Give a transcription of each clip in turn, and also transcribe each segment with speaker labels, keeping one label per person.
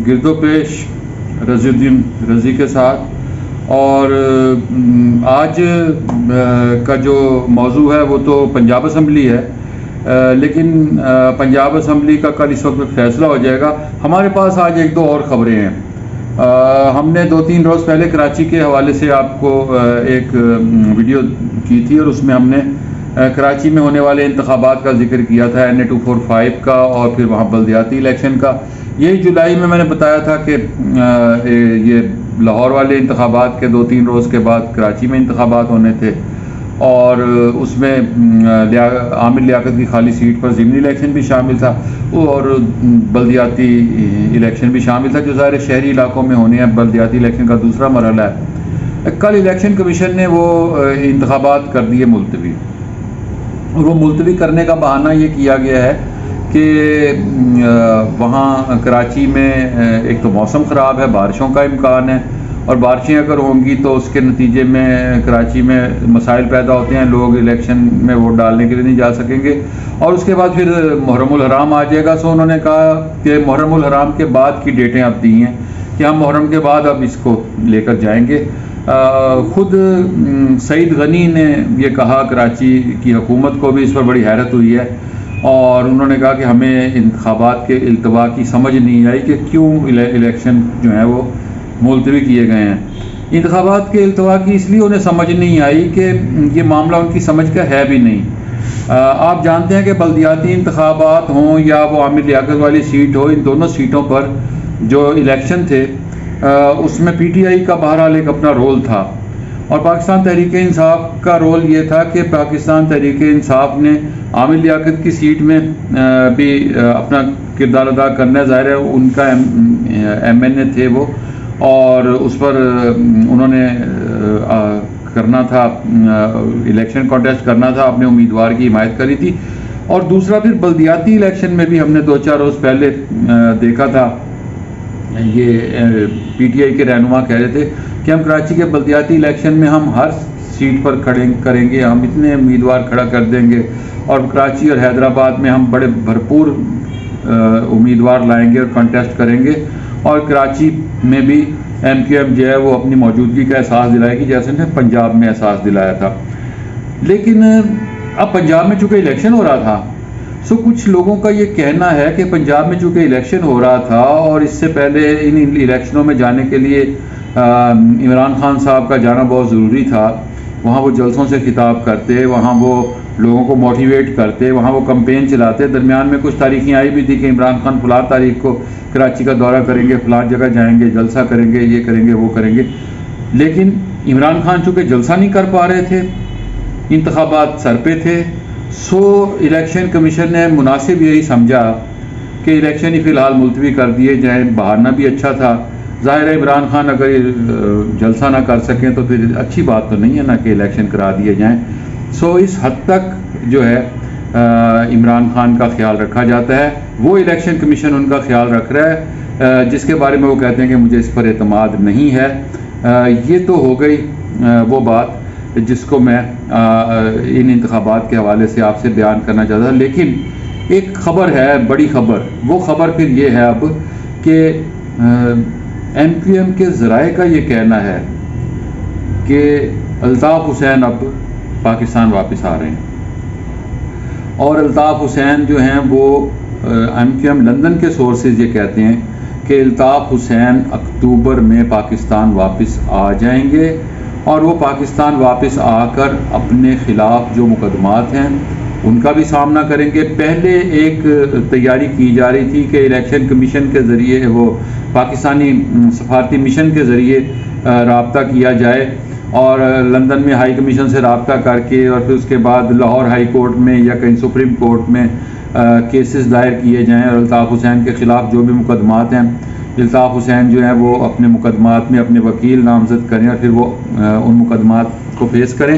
Speaker 1: گرد و پیش رضی الدین رضی کے ساتھ، اور آج کا جو موضوع ہے وہ تو پنجاب اسمبلی ہے، لیکن پنجاب اسمبلی کا کل اس وقت فیصلہ ہو جائے گا۔ ہمارے پاس آج ایک دو اور خبریں ہیں۔ ہم نے 2-3 روز پہلے کراچی کے حوالے سے آپ کو ایک ویڈیو کی تھی، اور اس میں ہم نے کراچی میں ہونے والے انتخابات کا ذکر کیا تھا، NA 245 کا، اور پھر وہاں بلدیاتی الیکشن کا۔ یہی جولائی میں نے بتایا تھا کہ یہ لاہور والے انتخابات کے 2-3 روز کے بعد کراچی میں انتخابات ہونے تھے، اور اس میں عامر لیاقت کی خالی سیٹ پر ضمنی الیکشن بھی شامل تھا، اور بلدیاتی الیکشن بھی شامل تھا، جو ظاہر شہری علاقوں میں ہونے ہیں۔ بلدیاتی الیکشن کا دوسرا مرحلہ ہے۔ کل الیکشن کمیشن نے وہ انتخابات کر دیے ملتوی، اور وہ ملتوی کرنے کا بہانہ یہ کیا گیا ہے کہ وہاں کراچی میں ایک تو موسم خراب ہے، بارشوں کا امکان ہے، اور بارشیں اگر ہوں گی تو اس کے نتیجے میں کراچی میں مسائل پیدا ہوتے ہیں، لوگ الیکشن میں ووٹ ڈالنے کے لیے نہیں جا سکیں گے، اور اس کے بعد پھر محرم الحرام آ جائے گا۔ سو انہوں نے کہا کہ محرم الحرام کے بعد کی ڈیٹیں اب دی ہیں کہ ہم محرم کے بعد اب اس کو لے کر جائیں گے۔ خود سعید غنی نے یہ کہا، کراچی کی حکومت کو بھی اس پر بڑی حیرت ہوئی ہے، اور انہوں نے کہا کہ ہمیں انتخابات کے التوا کی سمجھ نہیں آئی کہ کیوں الیکشن جو ہیں وہ ملتوی کیے گئے ہیں۔ انتخابات کے التوا کی اس لیے انہیں سمجھ نہیں آئی کہ یہ معاملہ ان کی سمجھ کا ہے بھی نہیں۔ آپ جانتے ہیں کہ بلدیاتی انتخابات ہوں یا وہ عامر لیاقت والی سیٹ ہو، ان دونوں سیٹوں پر جو الیکشن تھے اس میں PTI کا بہرحال ایک اپنا رول تھا، اور پاکستان تحریک انصاف کا رول یہ تھا کہ پاکستان تحریک انصاف نے عامر لیاقت کی سیٹ میں بھی اپنا کردار ادا کرنا ہے۔ ظاہر ہے ان کا MNA تھے وہ، اور اس پر انہوں نے کرنا تھا، الیکشن کانٹیسٹ کرنا تھا، اپنے امیدوار کی حمایت کری تھی۔ اور دوسرا پھر بلدیاتی الیکشن میں بھی ہم نے 2-4 روز پہلے دیکھا تھا، یہ PTI کے رہنما کہہ رہے تھے کہ ہم کراچی کے بلدیاتی الیکشن میں ہم ہر سیٹ پر کریں گے، ہم اتنے امیدوار کھڑا کر دیں گے، اور کراچی اور حیدرآباد میں ہم بڑے بھرپور امیدوار لائیں گے اور کنٹیسٹ کریں گے، اور کراچی میں بھی MQM جو ہے وہ اپنی موجودگی کا احساس دلائے گی، جیسے نے پنجاب میں احساس دلایا تھا۔ لیکن اب پنجاب میں چونکہ الیکشن ہو رہا تھا، کچھ لوگوں کا یہ کہنا ہے کہ پنجاب میں چونکہ الیکشن ہو رہا تھا، اور اس سے پہلے ان الیکشنوں میں جانے کے لیے عمران خان صاحب کا جانا بہت ضروری تھا، وہاں وہ جلسوں سے خطاب کرتے، وہاں وہ لوگوں کو موٹیویٹ کرتے، وہاں وہ کمپین چلاتے۔ درمیان میں کچھ تاریخیں آئی بھی تھی کہ عمران خان فلاں تاریخ کو کراچی کا دورہ کریں گے، فلاں جگہ جائیں گے، جلسہ کریں گے، یہ کریں گے، وہ کریں گے۔ لیکن عمران خان چونکہ جلسہ نہیں کر پا رہے تھے، انتخابات سر پہ تھے، الیکشن کمیشن نے مناسب یہی سمجھا کہ الیکشن ہی فی الحال ملتوی کر دیے جائیں۔ بہانہ بھی اچھا تھا، ظاہر ہے عمران خان اگر جلسہ نہ کر سکیں تو پھر اچھی بات تو نہیں ہے نا کہ الیکشن کرا دیے جائیں۔ اس حد تک جو ہے عمران خان کا خیال رکھا جاتا ہے، وہ الیکشن کمیشن ان کا خیال رکھ رہا ہے، جس کے بارے میں وہ کہتے ہیں کہ مجھے اس پر اعتماد نہیں ہے۔ یہ تو ہو گئی وہ بات جس کو میں ان انتخابات کے حوالے سے آپ سے بیان کرنا چاہتا تھا۔ لیکن ایک خبر ہے، بڑی خبر، وہ خبر پھر یہ ہے اب کہ MQM کے ذرائع کا یہ کہنا ہے کہ الطاف حسین اب پاکستان واپس آ رہے ہیں، اور الطاف حسین جو ہیں وہ MQM لندن کے سورسز یہ کہتے ہیں کہ الطاف حسین اکتوبر میں پاکستان واپس آ جائیں گے، اور وہ پاکستان واپس آ کر اپنے خلاف جو مقدمات ہیں ان کا بھی سامنا کریں گے۔ پہلے ایک تیاری کی جا رہی تھی کہ الیکشن کمیشن کے ذریعے، وہ پاکستانی سفارتی مشن کے ذریعے رابطہ کیا جائے، اور لندن میں ہائی کمیشن سے رابطہ کر کے، اور پھر اس کے بعد لاہور ہائی کورٹ میں یا کہیں سپریم کورٹ میں کیسز دائر کیے جائیں، اور الطاف حسین کے خلاف جو بھی مقدمات ہیں، الطاف حسین جو ہیں وہ اپنے مقدمات میں اپنے وکیل نامزد کریں، اور پھر وہ ان مقدمات کو فیس کریں۔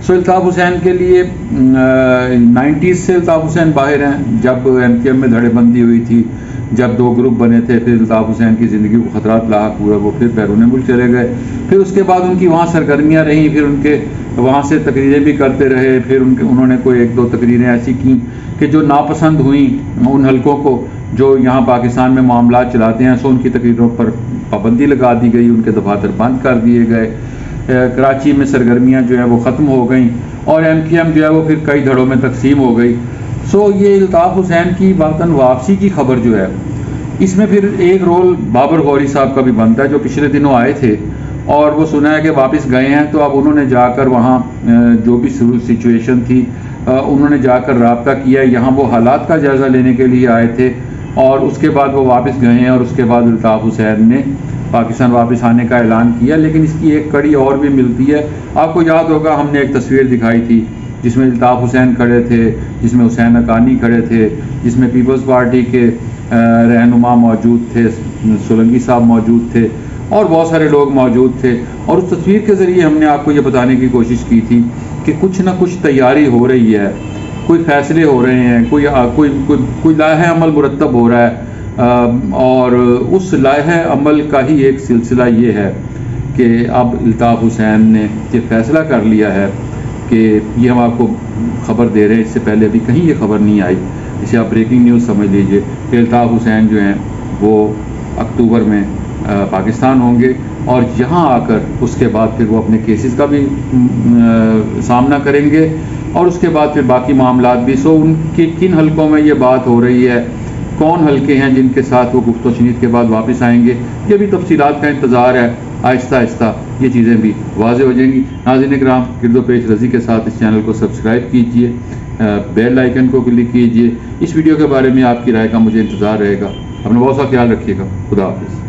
Speaker 1: الطاف حسین کے لیے 90s سے الطاف حسین باہر ہیں، جب MQM میں دھڑے بندی ہوئی تھی، جب 2 گروپ بنے تھے، پھر الطاف حسین کی زندگی کو خطرات لاحق ہوئے، وہ پھر بیرون ملک چلے گئے، پھر اس کے بعد ان کی وہاں سرگرمیاں رہیں، پھر ان کے وہاں سے تقریریں بھی کرتے رہے، پھر انہوں نے کوئی 1-2 تقریریں ایسی کیں کہ جو ناپسند ہوئیں ان حلقوں کو، جو یہاں پاکستان میں معاملات چلاتے ہیں، سو ان کی تقریروں پر پابندی لگا دی گئی، ان کے دفاتر بند کر دیے گئے، کراچی میں سرگرمیاں جو ہیں وہ ختم ہو گئیں، اور MQM جو ہے وہ پھر کئی دھڑوں میں تقسیم ہو گئی۔ سو یہ الطاف حسین کی وطن واپسی کی خبر جو ہے، اس میں پھر ایک رول بابر غوری صاحب کا بھی بنتا ہے، جو پچھلے دنوں آئے تھے اور وہ سنا ہے کہ واپس گئے ہیں، تو اب انہوں نے جا کر وہاں جو بھی سچویشن تھی انہوں نے جا کر رابطہ کیا، یہاں وہ حالات کا جائزہ لینے کے لیے آئے تھے، اور اس کے بعد وہ واپس گئے ہیں، اور اس کے بعد الطاف حسین نے پاکستان واپس آنے کا اعلان کیا۔ لیکن اس کی ایک کڑی اور بھی ملتی ہے، آپ کو یاد ہوگا ہم نے ایک تصویر دکھائی تھی جس میں الطاف حسین کھڑے تھے، جس میں حسین حقانی کھڑے تھے، جس میں پیپلز پارٹی کے رہنما موجود تھے، سولنگی صاحب موجود تھے، اور بہت سارے لوگ موجود تھے، اور اس تصویر کے ذریعے ہم نے آپ کو یہ بتانے کی کوشش کی تھی کہ کچھ نہ کچھ تیاری ہو رہی ہے، کوئی فیصلے ہو رہے ہیں، کوئی لائحہ عمل مرتب ہو رہا ہے، اور اس لائحہ عمل کا ہی ایک سلسلہ یہ ہے کہ اب الطاف حسین نے یہ فیصلہ کر لیا ہے کہ یہ ہم آپ کو خبر دے رہے ہیں، اس سے پہلے ابھی کہیں یہ خبر نہیں آئی، اسے آپ بریکنگ نیوز سمجھ لیجئے کہ الطاف حسین جو ہیں وہ اکتوبر میں پاکستان ہوں گے، اور یہاں آ کر اس کے بعد پھر وہ اپنے کیسز کا بھی سامنا کریں گے، اور اس کے بعد پھر باقی معاملات بھی۔ سو ان کے کن حلقوں میں یہ بات ہو رہی ہے، کون حلقے ہیں جن کے ساتھ وہ گفت و شنید کے بعد واپس آئیں گے، یہ بھی تفصیلات کا انتظار ہے، آہستہ آہستہ یہ چیزیں بھی واضح ہو جائیں گی۔ ناظرین کرام، گرد و پیش رضی کے ساتھ اس چینل کو سبسکرائب کیجئے، بیل آئیکن کو کلک کیجئے۔ اس ویڈیو کے بارے میں آپ کی رائے کا مجھے انتظار رہے گا۔ اپنا بہت سا خیال رکھیے گا۔ خدا حافظ۔